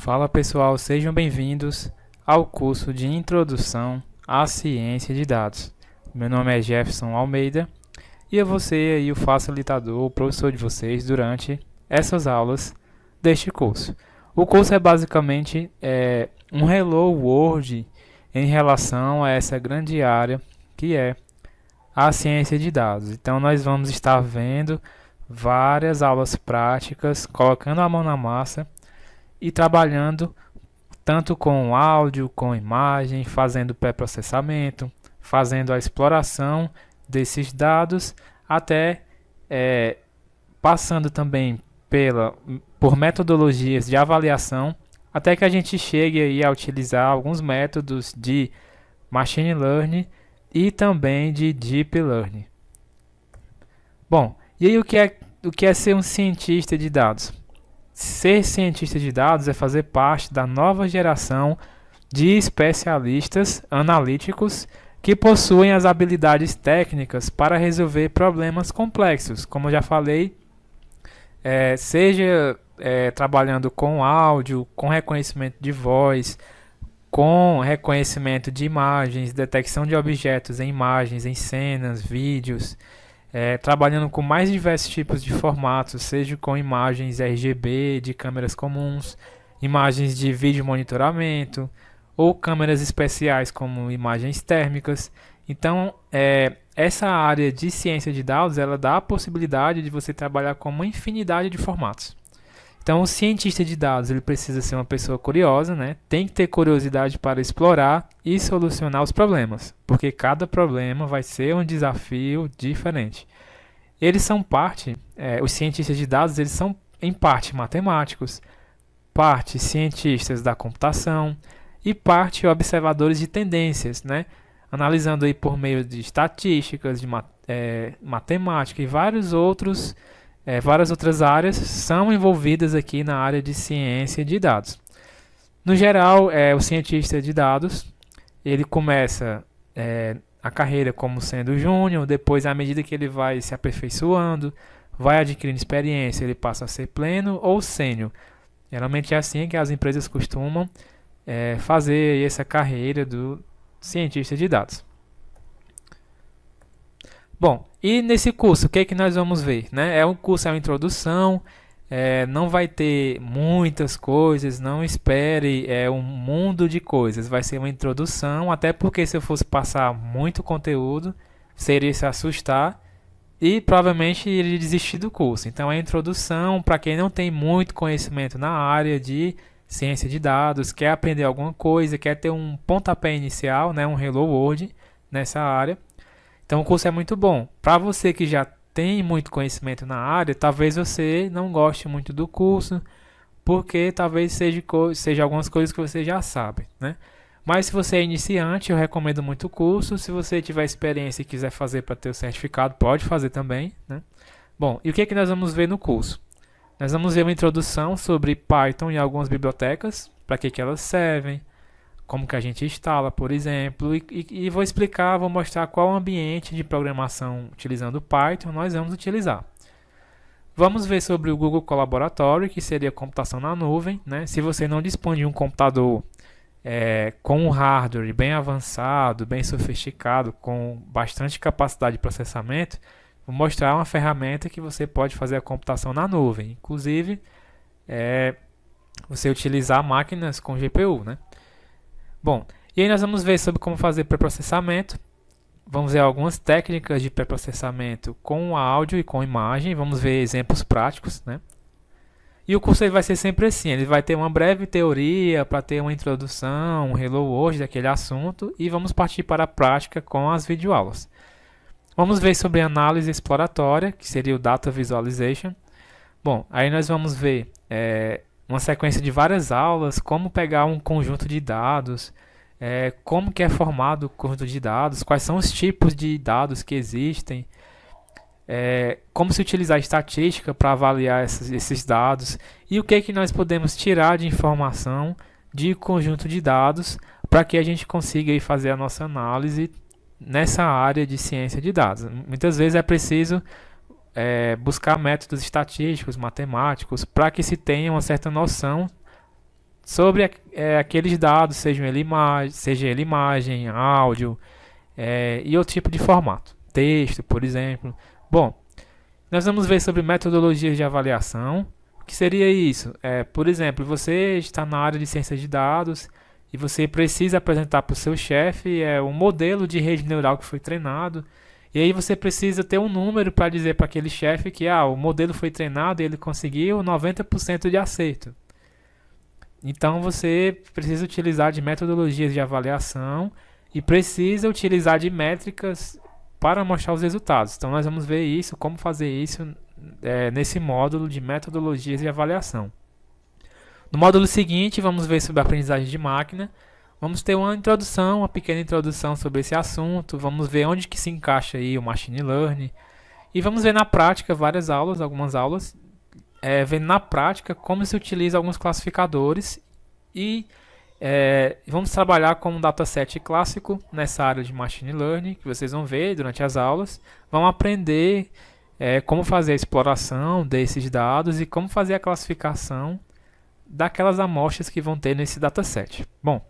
Fala pessoal, sejam bem-vindos ao curso de Introdução à Ciência de Dados. Meu nome é Jefferson Almeida e eu vou ser aí o facilitador, o professor de vocês durante essas aulas deste curso. O curso é basicamente um Hello World em relação a essa grande área que é a ciência de dados. Então nós vamos estar vendo várias aulas práticas, colocando a mão na massa e trabalhando tanto com áudio, com imagem, fazendo pré-processamento, fazendo a exploração desses dados, até passando também por metodologias de avaliação, até que a gente chegue aí a utilizar alguns métodos de Machine Learning e também de Deep Learning. Bom, e aí o que é ser um cientista de dados? Ser cientista de dados é fazer parte da nova geração de especialistas analíticos que possuem as habilidades técnicas para resolver problemas complexos, como eu já falei, seja trabalhando com áudio, com reconhecimento de voz, com reconhecimento de imagens, detecção de objetos em imagens, em cenas, vídeos, trabalhando com mais diversos tipos de formatos, seja com imagens RGB de câmeras comuns, imagens de vídeo monitoramento ou câmeras especiais como imagens térmicas. Então, essa área de ciência de dados, ela dá a possibilidade de você trabalhar com uma infinidade de formatos. Então, o cientista de dados ele precisa ser uma pessoa curiosa, né? Tem que ter curiosidade para explorar e solucionar os problemas, porque cada problema vai ser um desafio diferente. Eles são os cientistas de dados, eles são em parte matemáticos, parte cientistas da computação e parte observadores de tendências, né? Analisando aí por meio de estatísticas, de matemática e várias outras áreas são envolvidas aqui na área de ciência de dados. No geral, o cientista de dados, ele começa a carreira como sendo júnior, depois à medida que ele vai se aperfeiçoando, vai adquirindo experiência, ele passa a ser pleno ou sênior. Geralmente é assim que as empresas costumam fazer essa carreira do cientista de dados. Bom, e nesse curso, o que é que nós vamos ver? Né? O curso é uma introdução, não vai ter muitas coisas, não espere um mundo de coisas, vai ser uma introdução, até porque se eu fosse passar muito conteúdo, seria se assustar e provavelmente iria desistir do curso. Então é a introdução para quem não tem muito conhecimento na área de ciência de dados, quer aprender alguma coisa, quer ter um pontapé inicial, né, um Hello World nessa área. Então o curso é muito bom. Para você que já tem muito conhecimento na área, talvez você não goste muito do curso, porque talvez seja algumas coisas que você já sabe, né? Mas se você é iniciante, eu recomendo muito o curso. Se você tiver experiência e quiser fazer para ter o certificado, pode fazer também, né? Bom, e o que é que nós vamos ver no curso? Nós vamos ver uma introdução sobre Python e algumas bibliotecas, para que elas servem, como que a gente instala, por exemplo, e vou mostrar qual ambiente de programação utilizando Python nós vamos utilizar. Vamos ver sobre o Google Colaboratory, que seria computação na nuvem, né? Se você não dispõe de um computador com um hardware bem avançado, bem sofisticado, com bastante capacidade de processamento, vou mostrar uma ferramenta que você pode fazer a computação na nuvem, inclusive você utilizar máquinas com GPU, né? Bom, e aí nós vamos ver sobre como fazer pré-processamento. Vamos ver algumas técnicas de pré-processamento com áudio e com imagem. Vamos ver exemplos práticos, né? E o curso ele vai ser sempre assim. Ele vai ter uma breve teoria para ter uma introdução, um Hello World daquele assunto. E vamos partir para a prática com as videoaulas. Vamos ver sobre análise exploratória, que seria o Data Visualization. Bom, aí nós vamos ver uma sequência de várias aulas, como pegar um conjunto de dados, como que é formado o conjunto de dados, quais são os tipos de dados que existem, como se utilizar estatística para avaliar esses dados e o que é que nós podemos tirar de informação de conjunto de dados para que a gente consiga aí fazer a nossa análise nessa área de ciência de dados. Muitas vezes é preciso buscar métodos estatísticos, matemáticos, para que se tenha uma certa noção sobre aqueles dados, seja ele imagem, áudio e outro tipo de formato, texto, por exemplo. Bom, nós vamos ver sobre metodologias de avaliação. O que seria isso? Por exemplo, você está na área de ciência de dados e você precisa apresentar para o seu chefe um modelo de rede neural que foi treinado. E aí você precisa ter um número para dizer para aquele chefe que o modelo foi treinado e ele conseguiu 90% de acerto. Então você precisa utilizar de metodologias de avaliação e precisa utilizar de métricas para mostrar os resultados. Então nós vamos ver isso, como fazer isso nesse módulo de metodologias de avaliação. No módulo seguinte vamos ver sobre a aprendizagem de máquina. Vamos ter uma pequena introdução sobre esse assunto, vamos ver onde que se encaixa aí o Machine Learning e vamos ver na prática algumas aulas, vendo na prática como se utiliza alguns classificadores e vamos trabalhar com um dataset clássico nessa área de Machine Learning, que vocês vão ver durante as aulas, vão aprender como fazer a exploração desses dados e como fazer a classificação daquelas amostras que vão ter nesse dataset. Bom,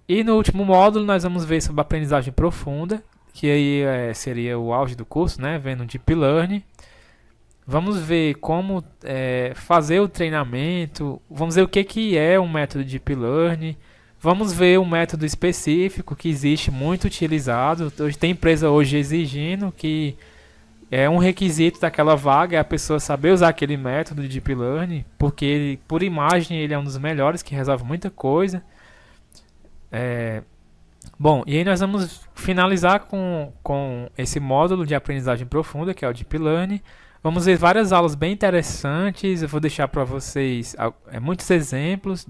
e no último módulo nós vamos ver sobre a aprendizagem profunda, que aí seria o auge do curso, né? Vendo Deep Learning. Vamos ver como fazer o treinamento, vamos ver o que é um método de Deep Learning, vamos ver um método específico que existe muito utilizado. Tem empresa hoje exigindo que um requisito daquela vaga é a pessoa saber usar aquele método de Deep Learning, porque por imagem ele é um dos melhores, que resolve muita coisa. Bom, e aí nós vamos finalizar com esse módulo de aprendizagem profunda, que é o Deep Learning. Vamos ver várias aulas bem interessantes, eu vou deixar para vocês muitos exemplos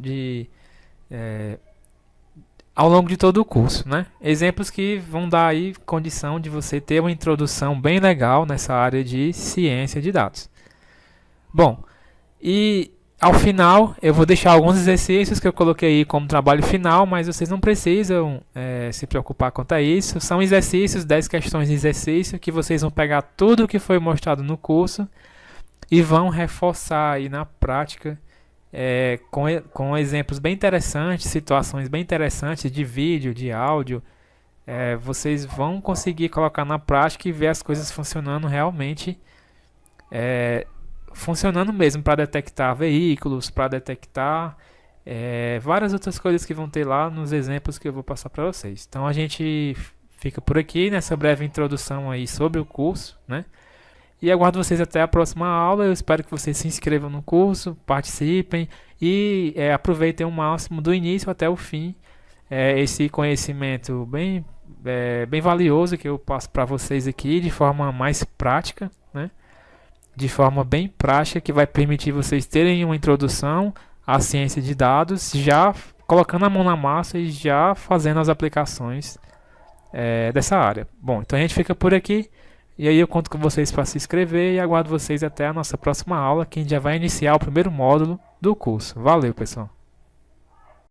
ao longo de todo o curso, né? Exemplos que vão dar aí condição de você ter uma introdução bem legal nessa área de ciência de dados. Bom, e ao final, eu vou deixar alguns exercícios que eu coloquei aí como trabalho final, mas vocês não precisam se preocupar quanto a isso. São exercícios, 10 questões de exercício, que vocês vão pegar tudo o que foi mostrado no curso e vão reforçar aí na prática com exemplos bem interessantes, situações bem interessantes de vídeo, de áudio. Vocês vão conseguir colocar na prática e ver as coisas funcionando realmente, funcionando mesmo para detectar veículos, para detectar várias outras coisas que vão ter lá nos exemplos que eu vou passar para vocês. Então a gente fica por aqui nessa breve introdução aí sobre o curso, né? E aguardo vocês até a próxima aula. Eu espero que vocês se inscrevam no curso, participem e aproveitem o máximo do início até o fim esse conhecimento bem valioso que eu passo para vocês aqui de forma mais prática, né? De forma bem prática, que vai permitir vocês terem uma introdução à ciência de dados, já colocando a mão na massa e já fazendo as aplicações dessa área. Bom, então a gente fica por aqui, e aí eu conto com vocês para se inscrever e aguardo vocês até a nossa próxima aula, que a gente já vai iniciar o primeiro módulo do curso. Valeu, pessoal!